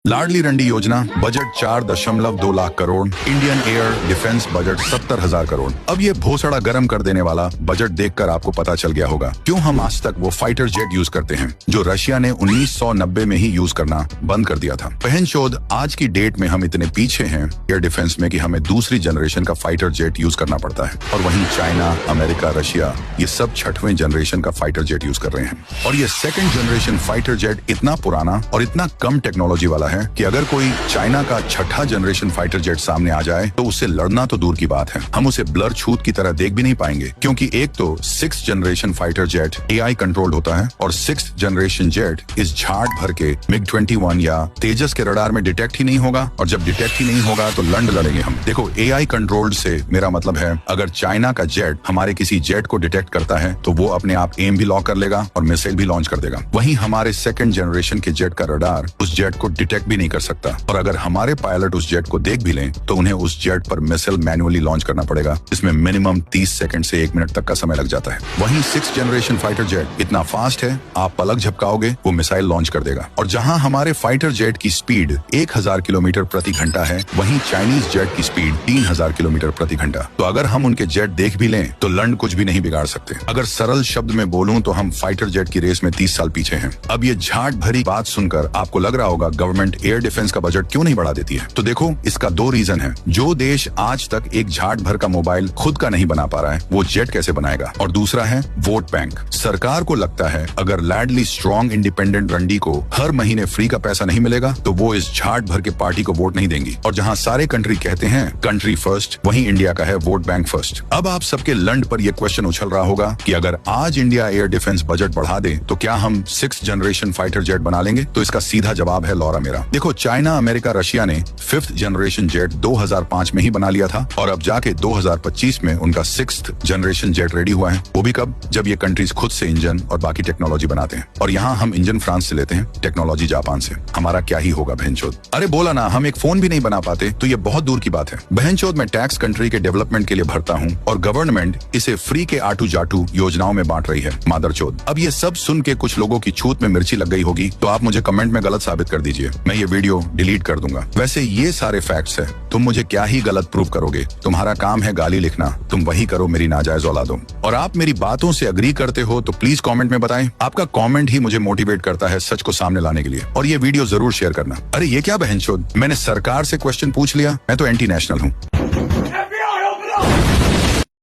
लाडली रंडी योजना budget 4.2 lakh crore, Indian air defence budget 70,000 crore. अब ये भोसड़ा गर्म कर देने वाला बजट देखकर आपको पता चल गया होगा क्यों हम आज तक वो फाइटर जेट यूज करते हैं जो रशिया ने 1990 में ही यूज करना बंद कर दिया था। बहनचोद, आज की डेट में हम इतने पीछे हैं एयर डिफेंस में कि हमें दूसरी जनरेशन का फाइटर जेट यूज करना पड़ता है, और वहीं चाइना, अमेरिका, रशिया ये सब छठवें जनरेशन का फाइटर जेट यूज कर रहे हैं। और ये सेकंड जनरेशन फाइटर जेट इतना पुराना और इतना कम टेक्नोलॉजी वाला है कि अगर कोई चाइना का छठा जनरेशन फाइटर जेट सामने आ जाए तो उससे लड़ना तो दूर की बात है, हम उसे ब्लर छूत की तरह देख भी नहीं पाएंगे, क्योंकि एक तो 6th generation fighter jet AI controlled होता है और 6th जनरेशन जेट इस झाड़ भर के MiG-21 या तेजस के रडार में डिटेक्ट ही नहीं होगा, और जब डिटेक्ट ही नहीं होगा तो लड़ेंगे हम। देखो, AI कंट्रोल्ड से मेरा मतलब है अगर चाइना का जेट हमारे किसी जेट को डिटेक्ट करता है तो वो अपने आप एम भी लॉक कर लेगा और मिसाइल भी लॉन्च कर देगा। वहीं हमारे सेकंड जनरेशन के जेट का रडार उस जेट को डिटेक्ट भी नहीं कर सकता, और अगर हमारे पायलट उस जेट को देख भी लें तो उन्हें उस जेट पर मिसाइल मैन्युअली लॉन्च करना पड़ेगा, इसमें मिनिमम 30 सेकंड से 1 मिनट तक का समय लग जाता है। वहीं 6th जनरेशन फाइटर जेट इतना फास्ट है, आप पलक झपकाओगे वो मिसाइल लॉन्च कर देगा। और जहां हमारे फाइटर जेट की स्पीड 1000 किलोमीटर प्रति घंटा है, वहीं चाइनीज जेट की स्पीड 3000 किलोमीटर प्रति घंटा। तो अगर हम उनके जेट देख भी लें तो लंड कुछ भी नहीं बिगाड़ सकते। अगर सरल शब्द में बोलूं तो हम फाइटर जेट की रेस में 30 साल पीछे हैं। अब ये झाट भरी बात सुनकर आपको लग रहा होगा गवर्नमेंट एयर डिफेंस का बजट क्यों नहीं बढ़ा देती है। तो देखो, इसका 2 रीजन है। जो देश आज तक एक झाट भर का मोबाइल खुद का नहीं बना पा रहा है, वो जेट कैसे बनाएगा। और दूसरा है वोट बैंक। सरकार को लगता है अगर लाडली स्ट्रॉन्ग इंडिपेंडेंट रंडी को हर महीने फ्री का पैसा नहीं मिलेगा तो वो इस झाट भर के पार्टी को वोट नहीं देंगी। और जहां सारे कंट्री कहते हैं कंट्री फर्स्ट, वहीं इंडिया का है वोट बैंक फर्स्ट। अब आप सबके लंड पर यह क्वेश्चन उछल रहा होगा कि अगर आज इंडिया एयर डिफेंस बजट बढ़ा दे तो क्या हम 6th जनरेशन फाइटर जेट बना लेंगे। तो इसका सीधा जवाब है लौरा मेरा। देखो, चाइना, अमेरिका, रशिया ने 5th जनरेशन जेट 2005 में ही बना लिया था, और अब जाके 2025 में उनका 6th जनरेशन जेट रेडी हुआ है। वो भी कब, जब ये कंट्रीज खुद से इंजन और बाकी टेक्नोलॉजी बनाते हैं। और यहाँ हम इंजन फ्रांस से लेते हैं, टेक्नोलॉजी जापान से। हमारा क्या ही होगा बहनचोद। अरे बोला ना, हम एक फोन भी नहीं बना पाते तो ये बहुत दूर की बात है। बहनचोद, मैं टैक्स कंट्री के डेवलपमेंट के लिए भरता हूँ और गवर्नमेंट इसे फ्री के आटू जाटू योजनाओं में बांट रही है। मादरचोद। अब ये सब सुन के कुछ लोगों की छूत में मिर्ची लग गई होगी तो आप मुझे कमेंट में गलत साबित कर दीजिए, मैं ये वीडियो डिलीट कर दूंगा। वैसे ये सारे फैक्ट्स है, तुम मुझे क्या ही गलत प्रूव करोगे। तुम्हारा काम है गाली लिखना, तुम वही करो मेरी नाजायज औलादों। और आप मेरी बातों से अग्री करते हो तो प्लीज कमेंट में बताएं। आपका कमेंट ही मुझे मोटिवेट करता है सच को सामने लाने के लिए। और ये वीडियो जरूर शेयर करना। अरे ये क्या बहनचोद, मैंने सरकार से क्वेश्चन पूछ लिया, मैं तो एंटी नेशनल हूँ।